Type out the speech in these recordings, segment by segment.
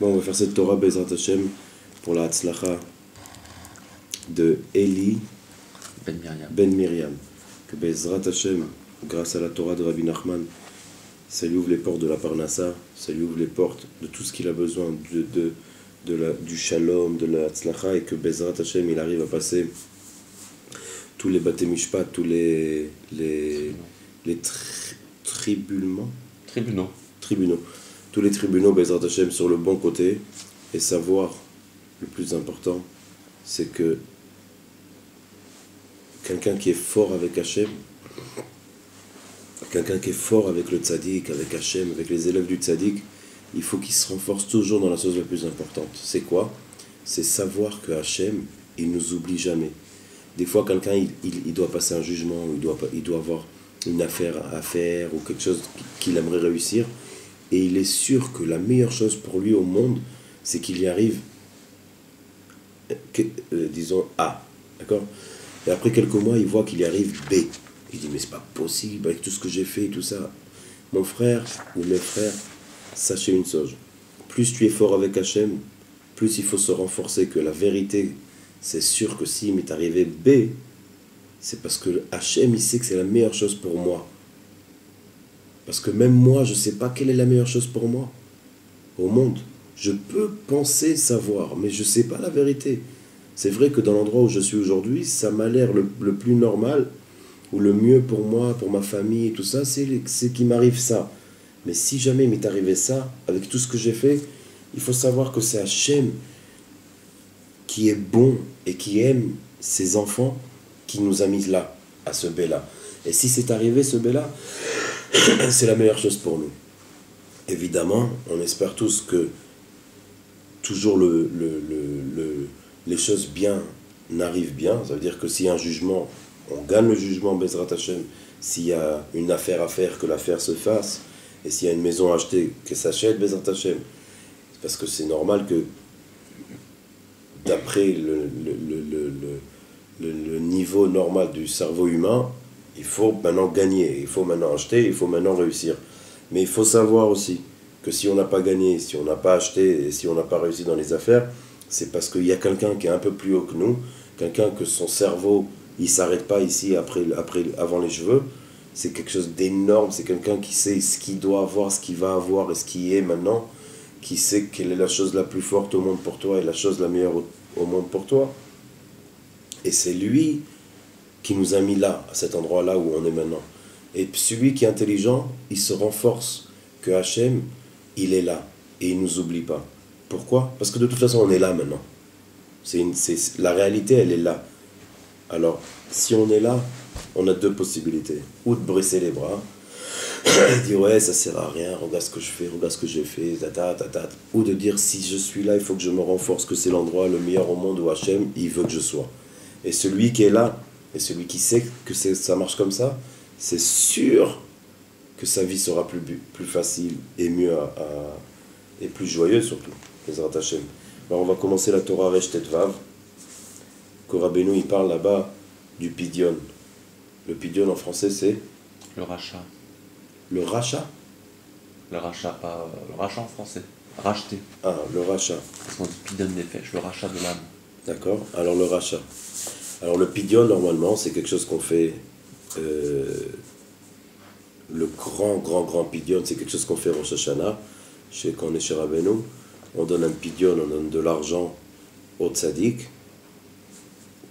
Bon, on va faire cette Torah Bezrat Hashem pour la Hatzlacha de Eli Ben Miriam. Que Bezrat Hashem, grâce à la Torah de Rabbi Nachman, ça lui ouvre les portes de la Parnassa, ça lui ouvre les portes de tout ce qu'il a besoin, du shalom, de la Hatzlacha, et que Bezrat Hashem, il arrive à passer tous les Bate Mishpat, tous les tribunaux, tous les tribunaux Bezrat Hashem sur le bon côté, et savoir, le plus important, c'est que quelqu'un qui est fort avec Hashem, quelqu'un qui est fort avec le tzaddik, avec Hashem, avec les élèves du tzaddik, il faut qu'il se renforce toujours dans la chose la plus importante. C'est quoi? C'est savoir que Hashem, il nous oublie jamais. Des fois, quelqu'un, il doit passer un jugement, il doit avoir une affaire à faire ou quelque chose qu'il aimerait réussir, et il est sûr que la meilleure chose pour lui au monde, c'est qu'il y arrive, disons, A, d'accord? Et après quelques mois, il voit qu'il y arrive B. Il dit, mais c'est pas possible, avec tout ce que j'ai fait et tout ça. Mon frère ou mes frères, sachez une chose, plus tu es fort avec Hachem, plus il faut se renforcer, que la vérité, c'est sûr que s'il m'est arrivé B, c'est parce que Hachem, il sait que c'est la meilleure chose pour moi. Parce que même moi, je ne sais pas quelle est la meilleure chose pour moi au monde. Je peux penser savoir, mais je ne sais pas la vérité. C'est vrai que dans l'endroit où je suis aujourd'hui, ça m'a l'air le plus normal, ou le mieux pour moi, pour ma famille et tout ça, c'est qu'il m'arrive ça. Mais si jamais il m'est arrivé ça, avec tout ce que j'ai fait, il faut savoir que c'est Hachem qui est bon et qui aime ses enfants, qui nous a mis là, à ce B-là. Et si c'est arrivé ce B-là, c'est la meilleure chose pour nous. Évidemment, on espère tous que toujours les choses bien n'arrivent bien. Ça veut dire que s'il y a un jugement, on gagne le jugement Bezrat Hashem. S'il y a une affaire à faire, que l'affaire se fasse. Et s'il y a une maison à acheter, qu'elle s'achète Bezrat Hashem. Parce que c'est normal que d'après le niveau normal du cerveau humain, il faut maintenant gagner, il faut maintenant acheter, il faut maintenant réussir. Mais il faut savoir aussi que si on n'a pas gagné, si on n'a pas acheté et si on n'a pas réussi dans les affaires, c'est parce qu'il y a quelqu'un qui est un peu plus haut que nous, quelqu'un que son cerveau, il ne s'arrête pas ici avant les cheveux. C'est quelque chose d'énorme, c'est quelqu'un qui sait ce qu'il doit avoir, ce qu'il va avoir et ce qui est maintenant, qui sait quelle est la chose la plus forte au monde pour toi et la chose la meilleure au monde pour toi. Et c'est lui qui nous a mis là, à cet endroit-là où on est maintenant. Et celui qui est intelligent, il se renforce que Hachem, il est là et il ne nous oublie pas. Pourquoi? Parce que de toute façon, on est là maintenant. La réalité, elle est là. Alors, si on est là, on a deux possibilités. Ou de briser les bras, dire ouais, ça sert à rien, regarde ce que je fais, regarde ce que j'ai fait, tata. Ou de dire si je suis là, il faut que je me renforce, que c'est l'endroit le meilleur au monde où Hachem, il veut que je sois. Et celui qui est là, et celui qui sait que ça marche comme ça, c'est sûr que sa vie sera plus facile et mieux et plus joyeuse surtout. Bezrat Hashem. Alors on va commencer la Torah Resh Tetvav. Que Rabbeinu il parle là-bas du Pidyon. Le Pidyon en français c'est le rachat. Le rachat? Le rachat, pas le rachat en français. Racheter. Ah, le rachat. Parce qu'on dit Pidyon Nefesh, le rachat de l'âme. D'accord. Alors le rachat. Alors le Pidyon normalement c'est quelque chose qu'on fait. Le grand Pidyon, c'est quelque chose qu'on fait Rosh Hashanah. Quand on est chez Rabbeinu, on donne un Pidyon, on donne de l'argent au tzaddik.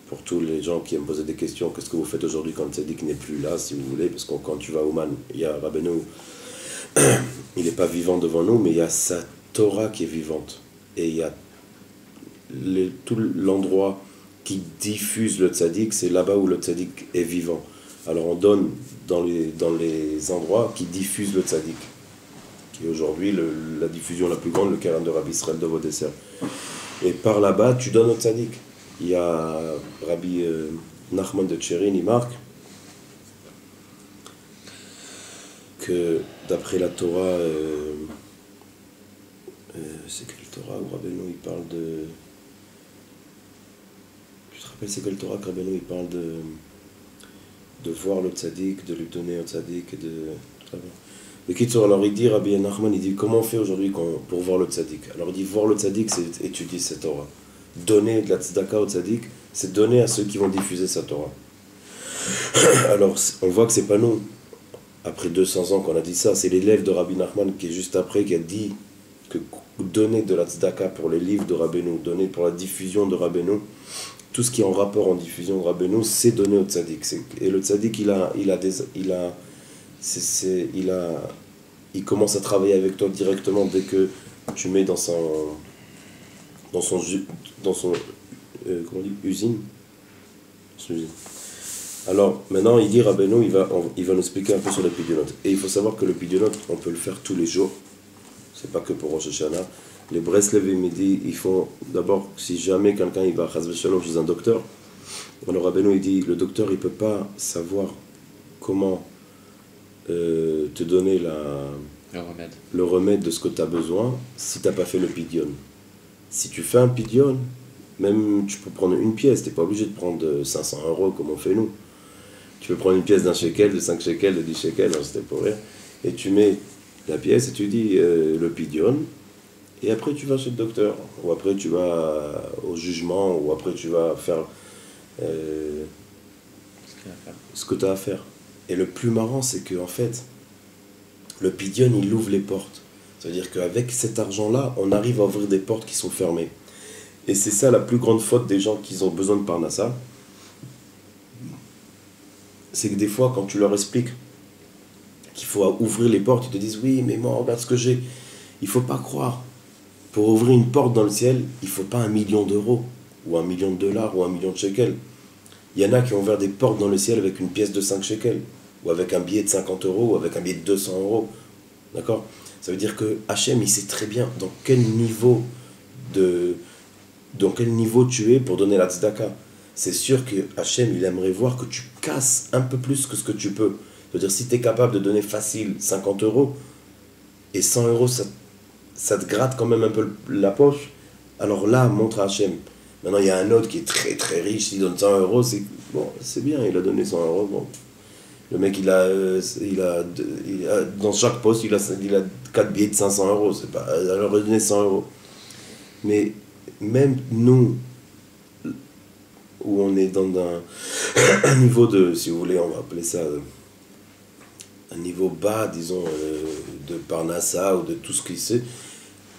Pour tous les gens qui aiment poser des questions, qu'est-ce que vous faites aujourd'hui quand le tzaddik n'est plus là, si vous voulez, parce que quand tu vas au Man, il y a Rabbeinu, il n'est pas vivant devant nous, mais il y a sa Torah qui est vivante. Et il y a tout l'endroit qui diffuse le tzaddik, c'est là-bas où le tzaddik est vivant. Alors on donne dans les endroits qui diffusent le tzaddik, qui est aujourd'hui la diffusion la plus grande, le Keren de Rabbi Israël de Vodesser. Et par là-bas, tu donnes au tzaddik. Il y a Rabbi Nachman de Tcherin, il marque que d'après la Torah, c'est quelle Torah où Rabbeinu il parle de... Tu te rappelles c'est quelle Torah que Rabbeinu il parle de voir le tzaddik, de lui donner au tzaddik et de... Le Kitsur, alors il dit, Rabbi Nachman, il dit, comment on fait aujourd'hui pour voir le tzaddik? Alors il dit, voir le tzaddik, c'est étudier cette Torah. Donner de la tzedaka au tzaddik, c'est donner à ceux qui vont diffuser sa Torah. Alors, on voit que c'est pas nous, après 200 ans qu'on a dit ça, c'est l'élève de Rabbi Nachman qui est juste après, qui a dit que donner de la tzedaka pour les livres de Rabbeinu, donner pour la diffusion de Rabbeinu, tout ce qui est en rapport en diffusion de Rabbeinu, c'est donné au tzaddik. Et le tzaddik, il commence à travailler avec toi directement dès que tu mets dans son comment on dit, usine. Son usine. Alors, maintenant, il dit Rabbeinu, il va nous expliquer un peu sur le pidionot. Et il faut savoir que le pidionot, on peut le faire tous les jours. C'est pas que pour Rosh Hashanah. Les Breslev et Midi, ils font d'abord, si jamais quelqu'un il va à Chas v'Shalom chez un docteur, alors Rabbeinu il dit, le docteur il peut pas savoir comment te donner le remède de ce que tu as besoin si tu n'as pas fait le pidion. Si tu fais un pidion, même tu peux prendre une pièce, tu n'es pas obligé de prendre 500 € comme on fait nous. Tu peux prendre une pièce d'1 shekel, de 5 shekels, de 10 shekels, c'était pour rire, et tu mets la pièce et tu dis le pidion, et après tu vas chez le docteur, ou après tu vas au jugement, ou après tu vas faire ce que tu as à faire. Et le plus marrant, c'est que en fait, le pidion, il ouvre les portes. C'est-à-dire qu'avec cet argent-là, on arrive à ouvrir des portes qui sont fermées. Et c'est ça la plus grande faute des gens qui ont besoin de Parnassa. C'est que des fois, quand tu leur expliques qu'il faut ouvrir les portes, ils te disent « Oui, mais moi, regarde ce que j'ai. » Il ne faut pas croire. Pour ouvrir une porte dans le ciel, il ne faut pas 1 million d'euros, ou 1 million de dollars, ou 1 million de shekels. Il y en a qui ont ouvert des portes dans le ciel avec une pièce de 5 shekels, ou avec un billet de 50 €, ou avec un billet de 200 €. D'accord ? Ça veut dire que Hachem, il sait très bien dans quel niveau tu es pour donner la tzedaka. C'est sûr que Hachem, il aimerait voir que tu casses un peu plus que ce que tu peux. C'est-à-dire, si tu es capable de donner facile 50 € et 100 €, ça te gratte quand même un peu la poche, alors là, montre à Hachem. Maintenant, il y a un autre qui est très très riche, il donne 100 €, c'est bien, il a donné 100 €. Bon. Le mec, il a dans chaque poste, il a 4 billets de 500 €. C'est pas, alors donner 100 €. Mais même nous, où on est dans un niveau de, si vous voulez, on va appeler ça un niveau bas, disons, de Parnassa ou de tout ce qu'il sait,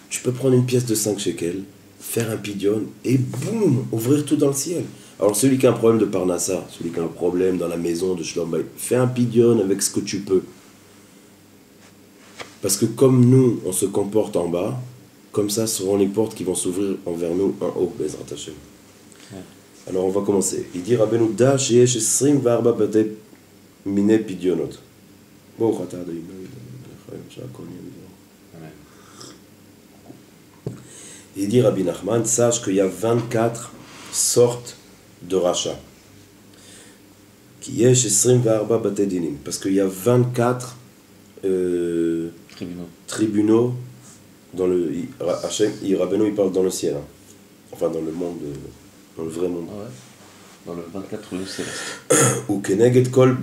tu peux prendre une pièce de 5 shekels, faire un pidion et boum, ouvrir tout dans le ciel. Alors celui qui a un problème de Parnassa, celui qui a un problème dans la maison de Shlom Bayit, fais un pidion avec ce que tu peux. Parce que comme nous, on se comporte en bas, comme ça seront les portes qui vont s'ouvrir envers nous en haut, Bezrat Hashem. Alors on va commencer. Il dit Rabbeinu da sheyesh 24 bate mine pidionot. Bon, il dit Rabbi Nachman, sache qu'il y a 24 sortes de rachat. Qui est chez 24 bate dinim. Parce qu'il y a 24 tribunaux dans le Hachem, Rabbeinu il parle dans le ciel, hein. Enfin dans le monde, dans le vrai monde. Ah ouais. Dans le 24 lieux célestes. Ou keneged kol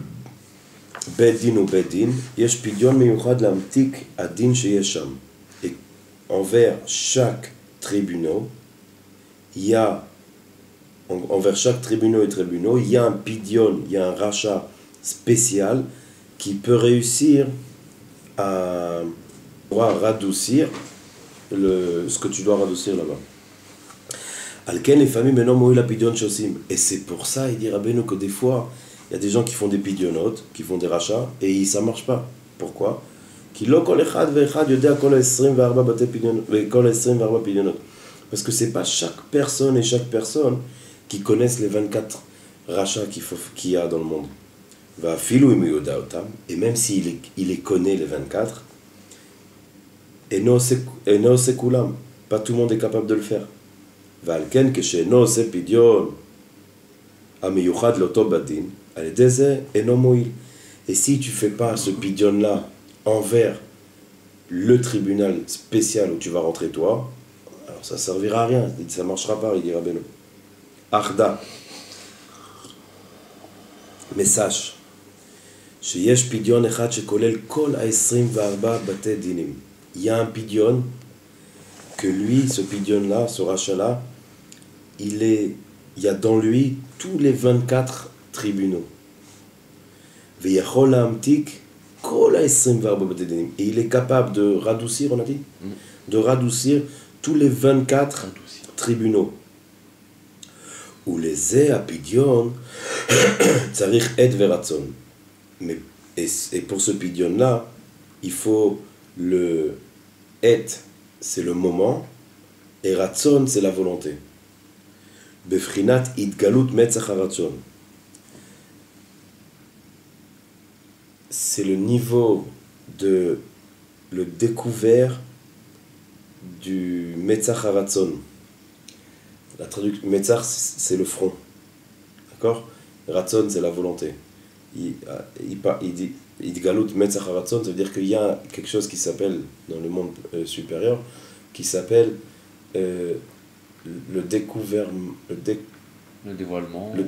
bedin ou bedin, yesh pidyon meyuchad lamtik adin sheyesh sham. Et envers chaque tribunal, il y a envers chaque tribunal et tribunal, il y a un pidyon, il y a un rachat spécial qui peut réussir à radoucir ce que tu dois radoucir là-bas. Alken les familles maintenant moï la pidyon chosim. Et c'est pour ça, il dit Rabbeinu, que des fois, il y a des gens qui font des pidyonotes, qui font des rachats, et ça ne marche pas. Pourquoi? Parce que c'est pas chaque personne qui connaissent les 24 rachats qu'il y a dans le monde. Et même s'il les connaît, les 24, et non c'est koulam, pas tout le monde est capable de le faire. Valken כשאינו עושה פדיון המיוחד לאותו בדין, על ידי זה אינו מועיל. Et si tu fais pas ce pidyon là envers le tribunal spécial où tu vas rentrer toi, alors ça servira à rien, ça marchera pas, il dit Rabbeinu. Arda. Mais sache, שיש פדיון אחד שכולל כל ה-24 בתי דינים. Il y a un pidyon que lui, ce pidyon-là, ce rachat-là, il y a dans lui tous les 24 tribunaux. ויכול להמתיק כל ה-24 בתי דינים. Et il est capable de radoucir, on a dit? De radoucir tous les 24 tribunaux. ולזה הפדיון צריך עת ורצון. Et pour ce pidyon-là, il faut le et, c'est le moment, et ratzon, c'est la volonté. Befrinat idgalut metzach haratzon. C'est le niveau de le découvert du metzach haratzon. La traduction metzach, c'est le front, d'accord? Ratzon, c'est la volonté. Il dit idgalut metzach haratzon, ça veut dire qu'il y a quelque chose qui s'appelle dans le monde supérieur, qui s'appelle le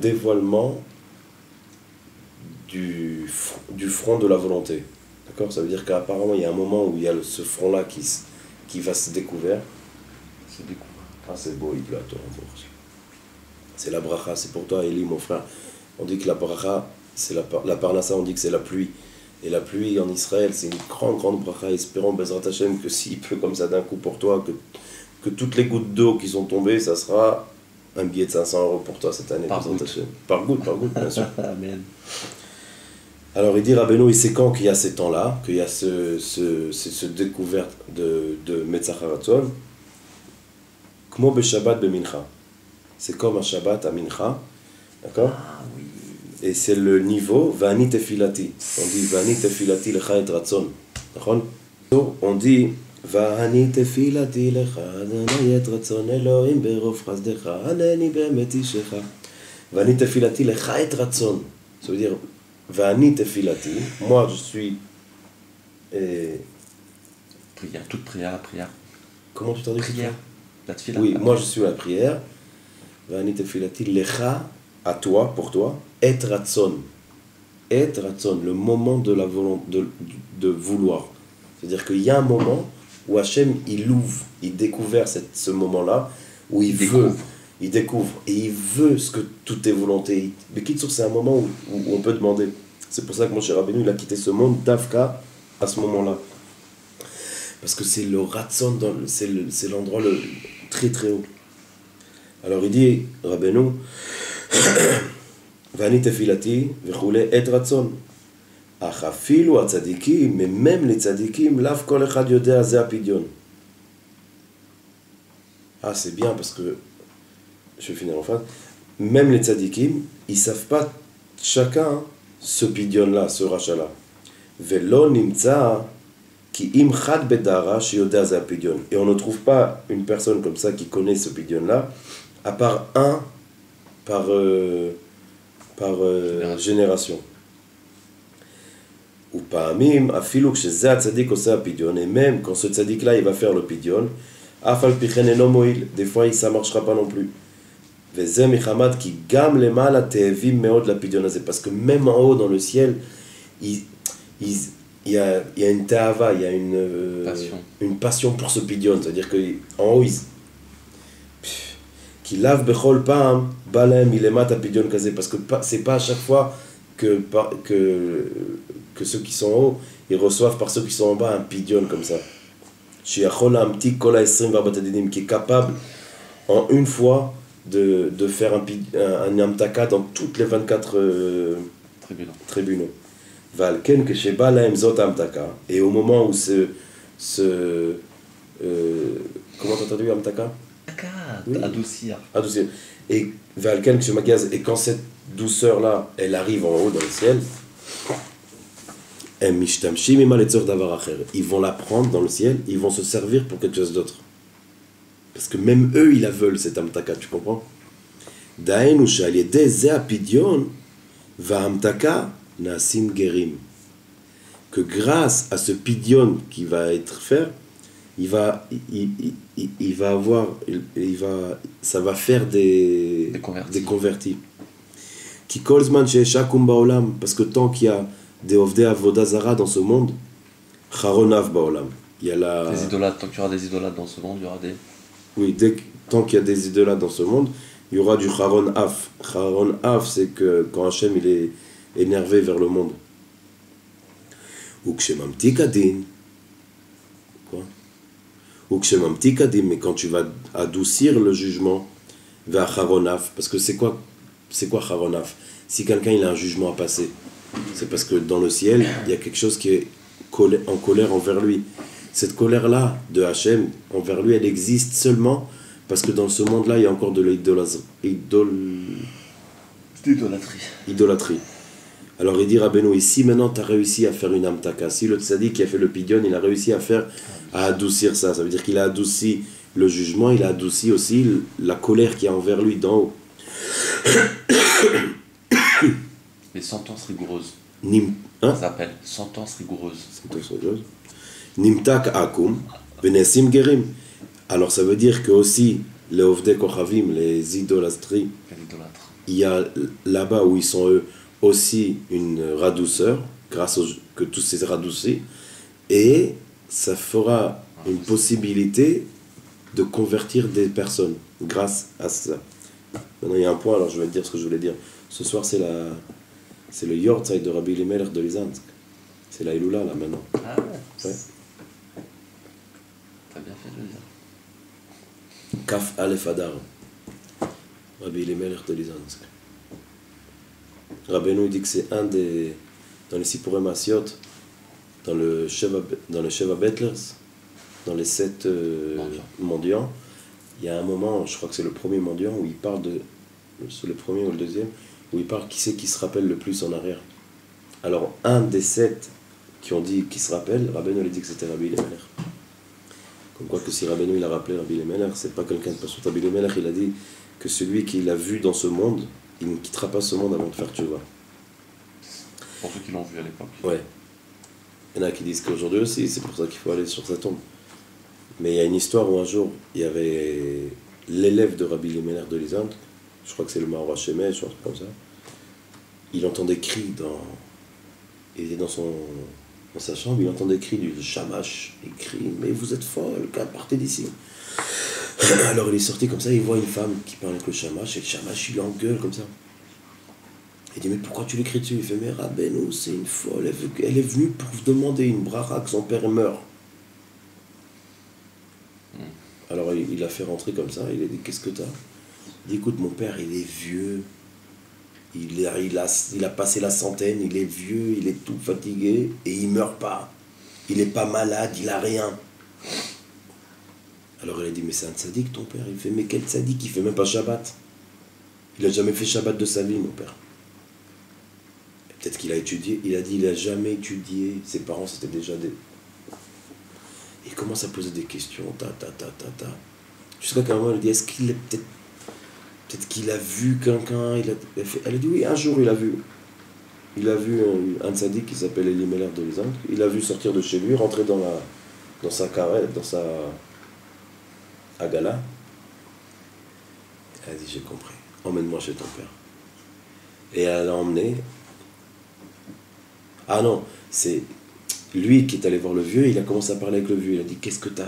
dévoilement du front de la volonté. D'accord? Ça veut dire qu'apparemment il y a un moment où il y a ce front-là qui va se découvrir. Ah, c'est beau, il pleut à toi. C'est la bracha, c'est pour toi, Eli, mon frère. On dit que la bracha, c'est la parnassa, on dit que c'est la pluie. Et la pluie en Israël, c'est une grande bracha. Espérons, Bezrat Hashem, que s'il pleut comme ça d'un coup pour toi, que toutes les gouttes d'eau qui sont tombées, ça sera un billet de 500 € pour toi cette année. Par goutte. Par goutte, bien sûr. Amen. Alors il dit Rabbeinu, et c'est quand qu'il y a ces temps-là, qu'il y a ce découverte de Metzach Haratzon, Kmo Beshabbat Bemincha. C'est comme un Shabbat à Mincha, d'accord? Ah oui. Et c'est le niveau Vani Tefilati. On dit Vani Tefilati Lecha et Ratzon. D'accord? On dit Vani Tefilati Lecha Adonai et Ratzon Elohim Berov Chasdecha Aneni Be'emet Ishecha. Vani Tefilati Lecha et Ratzon. Ça veut dire Vani Tefilati. Moi je suis. Prière, toute prière, la prière. Comment tu traduis? Prière. La tefila. Oui, moi je suis à la prière. Vani Tefilati Lecha, à toi, pour toi. Et Ratzon. Et Ratzon, le moment de la volonté, de vouloir. C'est-à-dire qu'il y a un moment où Hachem, il ouvre, il découvre ce moment-là, où il découvre, et il veut ce que toutes tes volontés. Mais quitte sur, c'est un moment où on peut demander. C'est pour ça que mon cher Rabbeinu, il a quitté ce monde, Dafka, à ce moment-là. Parce que c'est le Ratzon, c'est l'endroit le très très haut. Alors il dit, Rabbeinu, Vani tefilati, v'choulé et ratzon. Ach afilu hatzadikim, mais même les tzadikim, lav kol echad yodea ze apidyon. Ah, c'est bien parce que, je vais finir en phrase, même les tzadikim, ils savent pas chacun ce pidyon-là, ce rachat-là. Velo nimtza ki im chad bedara shi yodea ze apidyon. Et on ne trouve pas une personne comme ça qui connaît ce pidyon-là, à part un par génération. Ou פעמים, אפילו כשזה הצדיק עושה הפידיון, et même quand ce tzaddik là il va faire le pidion, אף על פי כן אינו מועיל, des fois ça marchera pas non plus. וזה מחמת כי גם למעלה תאבים מאוד לפידיון הזה, parce que même en haut dans le ciel, il y a une ta'ava, il y a une passion pour ce pidion, c'est-à-dire qu'en haut qui lave bechol pam balem il émat à pidion kazé, parce que c'est pas à chaque fois que ceux qui sont en haut ils reçoivent par ceux qui sont en bas un pidion comme ça. Shiachol amti kol ha-24 batadinim, qui est capable en une fois de faire un amtaka dans toutes les 24 tribunaux. Valken que chez Balaem zot amtaka, et au moment où comment t'as traduit amtaka? Oui. Adoucir. Et Valken que chez Magaz, et quand cette douceur là elle arrive en haut dans le ciel, ils vont la prendre dans le ciel, ils vont se servir pour quelque chose d'autre. Parce que même eux, ils la veulent, cette amtaka, tu comprends? Daenu shaliede ze apidion va amtaka nasim gerim. Que grâce à ce pidion qui va être fait, ça va faire des convertis. Qui kolzman she'eshakum ba'olam, parce que tant qu'il y a des Ovdei Avoda Zara dans ce monde, Charonav Baolam. Il y a la... Les idolâtres, tant qu'il y aura des idolâtres dans ce monde, il y aura des... Oui, tant qu'il y a des idolâtres dans ce monde, il y aura du Charon Af. Charon Af, c'est que quand Hachem il est énervé vers le monde. Ou Kshemamti Kadin. Quoi? Ou Kshemamti Kadin, mais quand tu vas adoucir le jugement vers Charon Af, parce que c'est quoi Charon Af? Si quelqu'un il a un jugement à passer, c'est parce que dans le ciel, il y a quelque chose qui est en colère envers lui. Cette colère-là de Hachem envers lui, elle existe seulement parce que dans ce monde-là, il y a encore de l'idolâtrie. Alors il dit Rabbeinu, ici maintenant tu as réussi à faire une amtaka. Si le tzaddik qui a fait le pidyon, il a réussi à adoucir ça. Ça veut dire qu'il a adouci le jugement, il a adouci aussi la colère qu'il y a envers lui d'en haut. Les sentences rigoureuses. Ça s'appelle sentence rigoureuse. Nimtak akum, venesim gerim. Alors ça veut dire que aussi les ovdei kochavim, les idolâtries, il y a là-bas où ils sont eux aussi une radouceur, grâce que tous ces radoucis, et ça fera une possibilité de convertir des personnes grâce à ça. Maintenant il y a un point, alors je vais te dire ce que je voulais dire. Ce soir c'est le Yortzeit de Rabbi Elimelech de Lizansk. C'est la Iloula là maintenant. Ah ouais. T'as bien fait de le dire. Kaf Aleph Adar. Rabbi Elimelech de Lizansk. Rabbeinu dit que c'est un des... Dans les Sipurim Asiot, dans le Sheva Betlers, dans les 7 mendiants, il y a un moment, je crois que c'est le premier mendiant, où il parle de... C'est le premier ou le deuxième, où il parle qui c'est qui se rappelle le plus en arrière. Alors, un des 7 qui ont dit qui se rappelle, Rabbeinu a dit que c'était Rabbi Elimelech. Comme quoi que si Rabbeinu il a rappelé Rabbi Elimelech, c'est pas quelqu'un de pas sur Rabbi Elimelech, il a dit que celui qui l'a vu dans ce monde, il ne quittera pas ce monde avant de faire tchouva. Pour ceux qui l'ont vu à l'époque. Ouais. Il y en a qui disent qu'aujourd'hui aussi, c'est pour ça qu'il faut aller sur sa tombe. Mais il y a une histoire où un jour, il y avait l'élève de Rabbi Elimelech de Lizansk, je crois que c'est le Maor Hashemeh, je pense comme ça. Il entend des cris il était dans sa chambre, il entend des cris du Shamash. Il crie, mais vous êtes folle, partez d'ici. Alors il est sorti comme ça, il voit une femme qui parle avec le Shamash, et le Shamash il engueule comme ça. Il dit, mais pourquoi tu l'écris dessus? Il fait, mais Rabbeinu, c'est une folle, elle est venue pour vous demander une bracha que son père meurt. Alors il l'a fait rentrer comme ça, il a dit, qu'est-ce que t'as? Il dit, écoute, mon père il est vieux, il a passé la centaine, il est vieux, il est tout fatigué, et il meurt pas. Il est pas malade, il a rien. Alors il a dit, mais c'est un tzaddik ton père? Il fait, mais quel tzaddik? Il fait même pas Shabbat. Il a jamais fait Shabbat de sa vie, mon père. Peut-être qu'il a étudié, il a dit, il a jamais étudié. Ses parents, c'était déjà des... Il commence à poser des questions, Jusqu'à qu'à un moment, il dit, est-ce qu'il est peut-être qu'il a vu quelqu'un, elle a dit, oui, un jour, il a vu un tzaddik qui s'appelle Elimelech de Lizansk. Il l'a vu sortir de chez lui, rentrer dans sa carrette, dans sa agala. Elle a dit, j'ai compris, emmène-moi chez ton père. Et elle l'a emmené. Ah non, c'est lui qui est allé voir le vieux, il a commencé à parler avec le vieux, il a dit, qu'est-ce que t'as?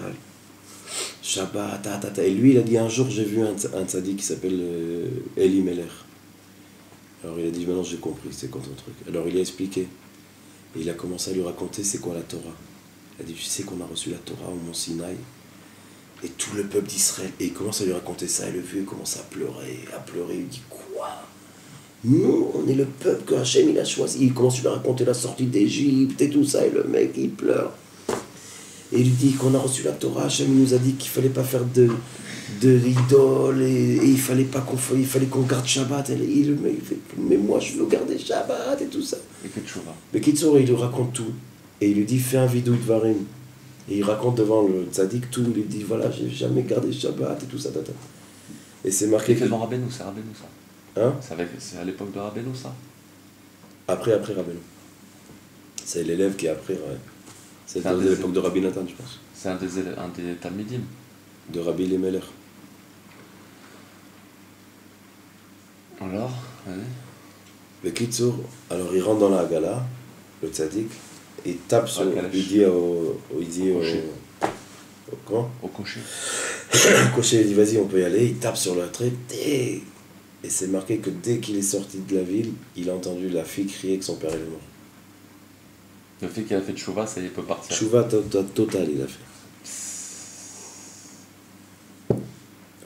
Shabbat, Et lui, il a dit, un jour, j'ai vu un tzaddik qui s'appelle Elimelech. Alors il a dit, maintenant j'ai compris, c'est quoi ton truc? Alors il a expliqué. Et il a commencé à lui raconter c'est quoi la Torah. Il a dit, tu sais qu'on a reçu la Torah au mont Sinaï, et tout le peuple d'Israël. Et il commence à lui raconter ça, et le vieux commence à pleurer. Il dit, quoi? Nous, on est le peuple que Hachem il a choisi. Il commence à lui raconter la sortie d'Égypte et tout ça, et le mec il pleure. Et il lui dit qu'on a reçu la Torah, Hachem il nous a dit qu'il fallait pas faire de l'idole, et il fallait qu'on garde Shabbat. Et le mec il fait, mais moi je veux garder Shabbat et tout ça. Mais Kitsour, il lui raconte tout. Et il lui dit, fais un vidou de Varim. Et il raconte devant le tzaddik tout. Il lui dit, voilà, j'ai jamais gardé Shabbat et tout ça. Et c'est marqué. Il fait devant Rabbeinu, c'est Rabbeinu ça. Hein? C'est à l'époque de Rabbeinu ça. Après Rabbeinu. C'est l'élève qui est après, ouais. C'est à l'époque de Rabbi Nathan, je pense. C'est un des Talmidim. De Rabbi Elimelech. Alors, ouais. Le Kitsour, alors il rentre dans la Hagala, le tzaddik, il tape sur, il dit au cocher. Le cocher il dit vas-y on peut y aller, il tape sur le trait, et c'est marqué que dès qu'il est sorti de la ville, il a entendu la fille crier que son père est mort. Le fait qu'il a fait tchouva, ça y est, il peut partir. Tchouva total il a fait.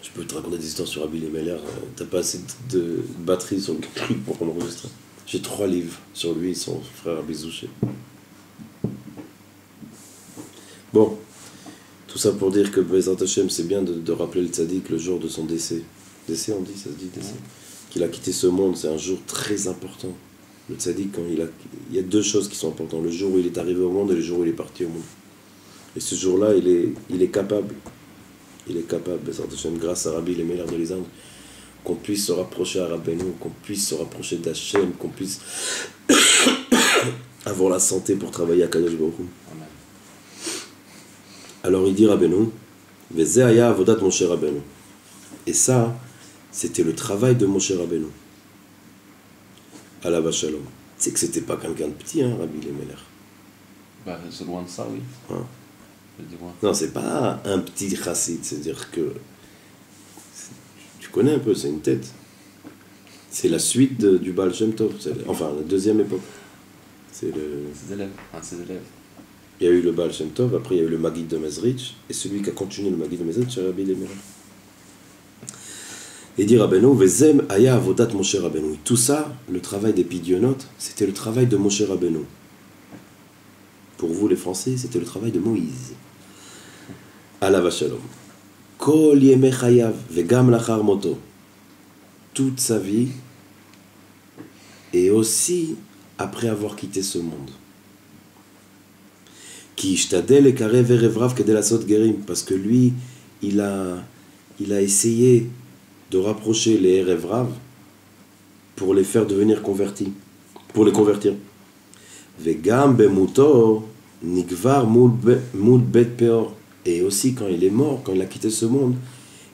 Je peux te raconter des histoires sur Rabbi Elimelech, t'as pas assez de batterie sur le truc pour qu'on enregistre. J'ai 3 livres sur lui et son frère Rabbi Zouché. Bon, tout ça pour dire que Bezrat Hashem, c'est bien de rappeler le tzaddik le jour de son décès. Décès, on dit, ça se dit décès. Qu'il a quitté ce monde, c'est un jour très important. Le tzaddik, il y a 2 choses qui sont importantes. Le jour où il est arrivé au monde et le jour où il est parti au monde. Et ce jour-là, il est capable. Il est capable, Bezrat Hashem, grâce à Rabbi Elimelech de Lizan, qu'on puisse se rapprocher à Rabbeinu, qu'on puisse se rapprocher d'Hachem, qu'on puisse avoir la santé pour travailler à Kadosh Baruch Hu. Alors il dit Rabbeinu, Veze haya avodat Moshe Rabbeinu. Et ça, c'était le travail de Moshe Rabbeinu. Alav Shalom. Tu sais que c'était pas quelqu'un de petit, hein, Rabbi Elimelech. Bah, c'est loin de ça, oui. Hein? Non, c'est pas un petit chassid, c'est-à-dire que tu connais un peu, c'est une tête. C'est la suite du Baal Shem Tov, enfin la deuxième époque. C'est ses élèves, un de ses élèves. Il y a eu le Baal Shem Tov, après il y a eu le Maggid de Mezrich, et celui qui a continué le Maggid de Mezrich, c'est Rabbi Elimelech. Et dit Rabbeinu, Vezem aya avodat Moshe Rabbeinu. Tout ça, le travail des pidionotes, c'était le travail de Moshe Rabbeinu. Pour vous les Français, c'était le travail de Moïse. Alav Shalom. Kol yemei chayav vegam lachar moto. Toute sa vie, et aussi après avoir quitté ce monde. Ki ishtadel ekarev erev rav kedei lasot gerim. Parce que lui, il a essayé de rapprocher les erev rav pour les faire devenir convertis. Pour les convertir. Vegam bemuto nikvar mul bet peor. Et aussi, quand il est mort, quand il a quitté ce monde,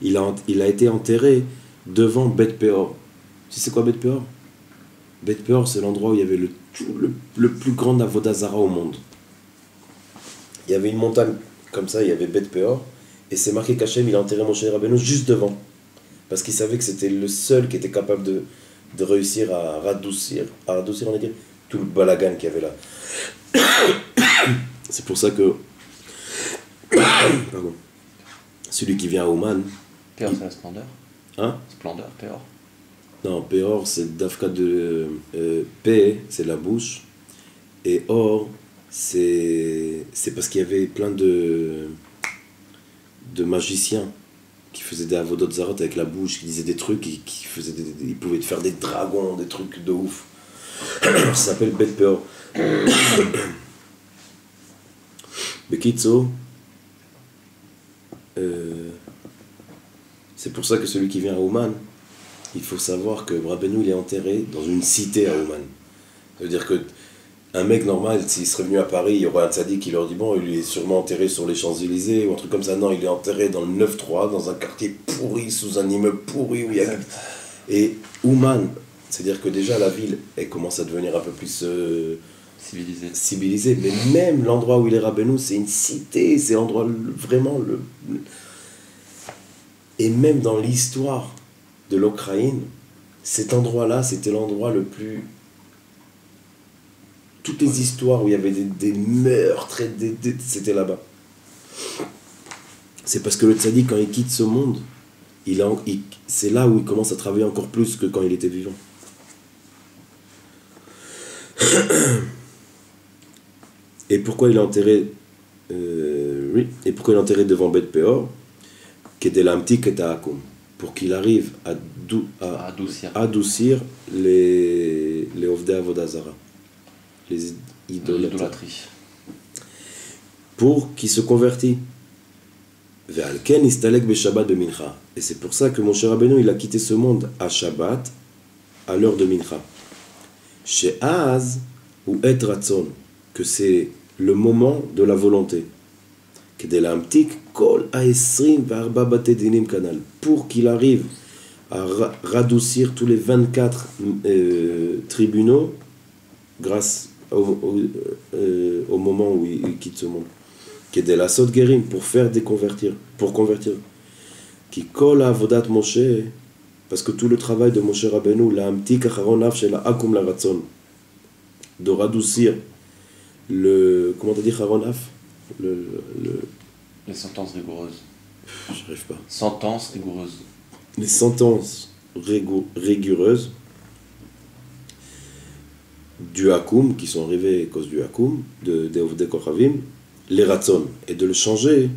il a été enterré devant Bet Peor. Tu sais quoi Bet Peor? Bet Peor, c'est l'endroit où il y avait le plus grand Avodah Zara au monde. Il y avait une montagne comme ça, il y avait Bet Peor, et c'est marqué qu'Hachem, il a enterré Moshe Rabbeinu juste devant. Parce qu'il savait que c'était le seul qui était capable de réussir à radoucir en équipe tout le balagan qu'il y avait là. C'est pour ça que pardon. Celui qui vient à Ouman. Péor, c'est la splendeur. Hein? Splendeur, Péor. Non, Péor, c'est Dafka de. P, c'est la bouche. Et Or, c'est parce qu'il y avait plein de magiciens qui faisaient des avodot zarot avec la bouche, qui disaient des trucs, ils pouvaient faire des dragons, des trucs de ouf. Ça s'appelle Bet Péor. Bekitso. C'est pour ça que celui qui vient à Ouman, il faut savoir que Rabbeinu il est enterré dans une cité à Ouman. Ça veut dire que un mec normal, s'il serait venu à Paris, il y aurait un tzaddik qui leur dit bon, il est sûrement enterré sur les Champs-Élysées ou un truc comme ça. Non, il est enterré dans le 9-3, dans un quartier pourri, sous un immeuble pourri où il y a. Et Ouman, c'est-à-dire que déjà la ville, elle commence à devenir un peu plus civilisée. Mais même l'endroit où il est Rabbeinu, c'est une cité, c'est l'endroit vraiment Et même dans l'histoire de l'Ukraine, cet endroit-là, c'était l'endroit le plus... Toutes les histoires où il y avait des meurtres, c'était là-bas. C'est parce que le tzaddik, quand il quitte ce monde, c'est là où il commence à travailler encore plus que quand il était vivant. Et pourquoi il est enterré devant Bet Peor? Pour qu'il arrive à adoucir les Ovdei Avodah Zara, les idolâtries, pour qu'il se convertisse. Et c'est pour ça que mon cher Rabbeinu, il a quitté ce monde à Shabbat, à l'heure de Mincha. Chez Az ou Et Ratzon, que c'est le moment de la volonté. Pour qu'il arrive à radoucir tous les 24 tribunaux grâce au moment où il quitte ce monde. Qui est de la sot guérim, pour faire déconvertir, pour convertir. Qui colle à Avodat Moshe, parce que tout le travail de Moshe Rabbeinu, la amtik acharonaf shel akum la ratzon, de radoucir le, comment t'as dit charonaf, Les sentences rigoureuses. j'arrive pas. Sentences rigoureuses. Les sentences rigoureuses du Hakoum, qui sont arrivées à cause du Hakoum, des Kochavim, les Ratzon, et de le changer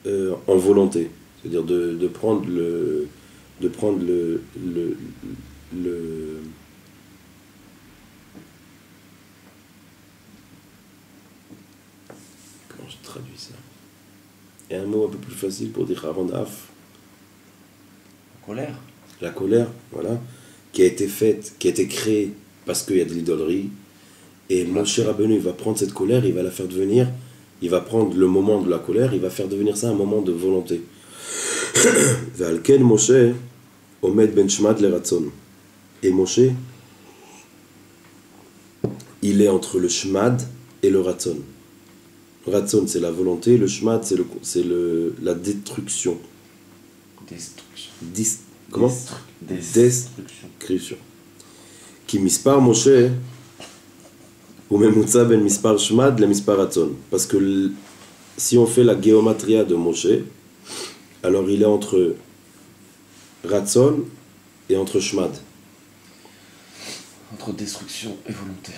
en volonté. C'est-à-dire de prendre le comment je traduis ça? Il y a un mot un peu plus facile pour dire Haronaf. Colère. La colère, voilà, qui a été faite, qui a été créée parce qu'il y a de l'idollerie. Et Moshe Rabbeinu, il va prendre cette colère, il va la faire devenir, il va prendre le moment de la colère, il va faire devenir ça un moment de volonté. Valken Moshe, Omed ben Shmad le Ratzon. Et Moshe, il est entre le Shmad et le Ratzon. Ratzon, c'est la volonté, le Shmad, c'est la destruction. Destruction. Comment Destruction. Qui mispar Moshe ou memutza ben mispar shmad le mispar ratzon. Parce que si on fait la géomatria de Moshe, alors il est entre ratzon et entre shmad. Entre destruction et volonté.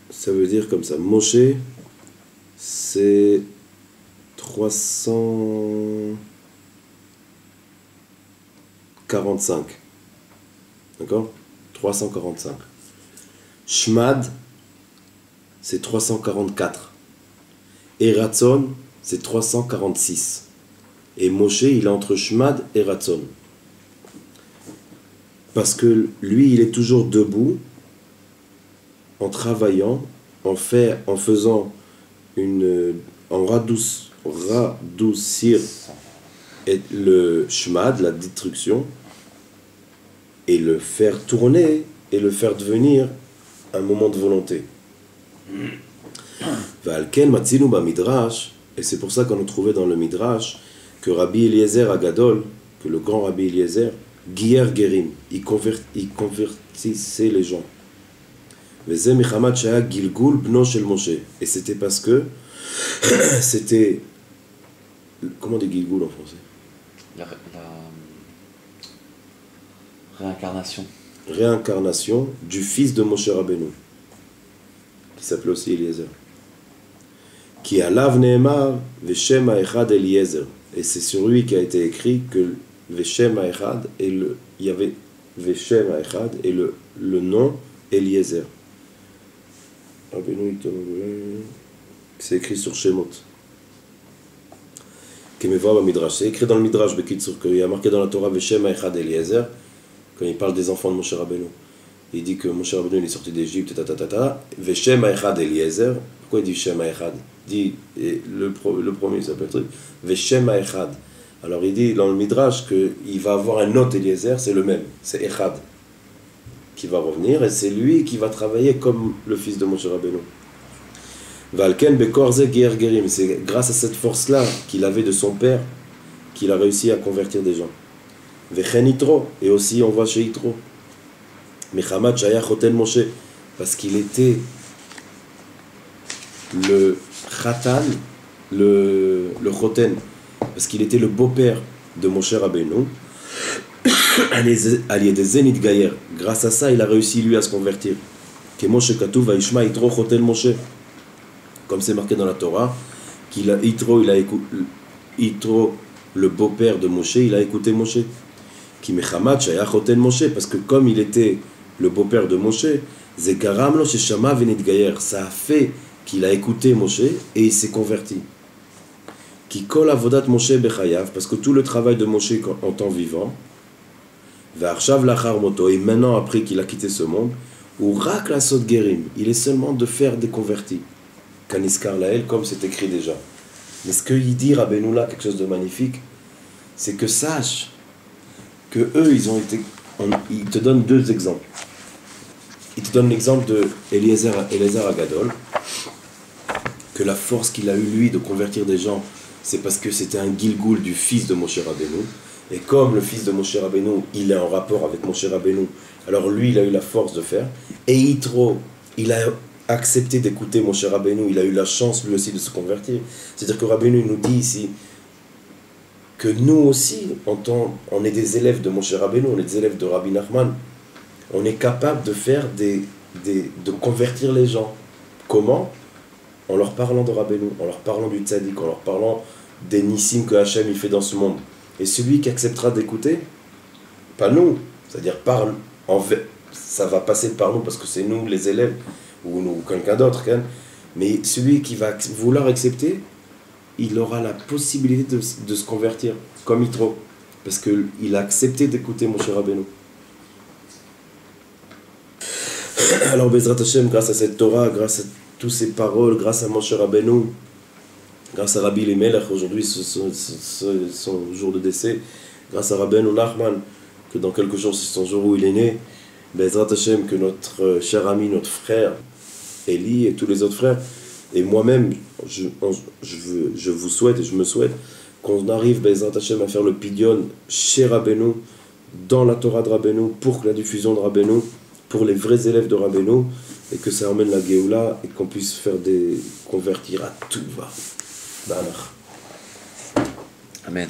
Ça veut dire comme ça. Moshe, c'est 345. D'accord ? 345. Shmad, c'est 344. Et Ratzon, c'est 346. Et Moshe, il est entre Shmad et Ratzon. Parce que lui, il est toujours debout, en travaillant, en faisant en radoucir le Shmad, la destruction, et le faire tourner et le faire devenir un moment de volonté. Valken matzinu ba midrash, et c'est pour ça qu'on a trouvé dans le midrash que Rabbi Eliezer Agadol, que le grand Rabbi Eliezer, Gier Gerim, il convertissait les gens. Veze michamad shaya Gilgul bno shel Moshe, et c'était parce que c'était, comment on dit Gilgul en français? La réincarnation. Réincarnation du fils de Moshe Rabbeinu, qui s'appelait aussi Eliezer. Qui a lav neemar veshem ha'echad Eliezer. Et c'est sur lui qui a été écrit que veshem ha'echad, et il y avait veshem ha'echad et le nom Eliezer. Rabbeinu, c'est écrit sur Shemot. C'est écrit dans le Midrash, qu'il y a marqué dans la Torah veshem ha'echad Eliezer. Quand il parle des enfants de Moshe Rabbeinu, il dit que Moshe Rabbeinu est sorti d'Égypte, Veshem ha'echad Eliezer. Pourquoi il dit Shem ha'echad? Il dit, le premier s'appelle Veshem ha'echad. Alors il dit dans le Midrash qu'il va avoir un autre Eliezer, c'est le même, c'est Echad, qui va revenir, et c'est lui qui va travailler comme le fils de Moshe Rabbeinu. Valken bekorze ger gerim, c'est grâce à cette force-là qu'il avait de son père qu'il a réussi à convertir des gens. Vechen Yitro, et aussi on voit chez Yitro. Mechamad Shaya Choten Moshe, parce qu'il était le Khatan, le Choten, parce qu'il était le beau-père de Moshe Rabbeinu, allié des Zenit Gayer. Grâce à ça, il a réussi lui à se convertir. Que Moshe Katuv Vaishma Yitro Choten Moshe, comme c'est marqué dans la Torah, Yitro, le beau-père de Moshe, il a écouté Moshe. Qui mechamad shaya choten Moshe, parce que comme il était le beau-père de Moshe, zegaram lo sheshama venitgayer, ça a fait qu'il a écouté Moshe et il s'est converti. Qui kol avodat Moshe bechayav, parce que tout le travail de Moshe en temps vivant, ve'arshav lachar moto, et maintenant après qu'il a quitté ce monde, ou rak la sot gerim, il est seulement de faire des convertis. Kaniskar lael, comme c'est écrit déjà. Mais ce qu'il dit Rabbeinu là, quelque chose de magnifique, c'est que sache que eux, ils te donnent deux exemples. il te donne l'exemple de Eliezer Agadol, que la force qu'il a eu lui de convertir des gens, c'est parce que c'était un Gilgoul du fils de Moshe Rabbeinu. Et comme le fils de Moshe Rabbeinu, il est en rapport avec Moshe Rabbeinu, alors lui, il a eu la force de faire. Et Yitro, il a accepté d'écouter Moshe Rabbeinu, il a eu la chance lui aussi de se convertir. C'est-à-dire que Rabbeinu nous dit ici que nous aussi, on est des élèves de Moshe Rabbeinu, on est des élèves de Rabbi Nachman. On est capable de faire de convertir les gens. Comment? En leur parlant de Rabbeinu, en leur parlant du tzaddik, en leur parlant des nissim que Hachem il fait dans ce monde. Et celui qui acceptera d'écouter, pas nous, c'est-à-dire parle, ça va passer par nous parce que c'est nous les élèves ou quelqu'un d'autre, mais celui qui va vouloir accepter, il aura la possibilité de se convertir, comme Yitro, parce qu'il a accepté d'écouter Moshe Rabbeinu. Alors Bezrat Hashem, grâce à cette Torah, grâce à toutes ces paroles, grâce à Moshe Rabbeinu, grâce à Rabbi Elimelech, aujourd'hui son jour de décès, grâce à Rabbeinu Nachman, que dans quelques jours c'est son jour où il est né, Bezrat Hashem, que notre cher ami, notre frère Eli et tous les autres frères, et moi-même, je vous souhaite et je me souhaite qu'on arrive Bezrat Hashem à faire le pidyon chez Rabbeinu, dans la Torah de Rabbeinu, pour la diffusion de Rabbeinu, pour les vrais élèves de Rabbeinu, et que ça emmène la Géoula, et qu'on puisse faire convertir à tout va. Amen.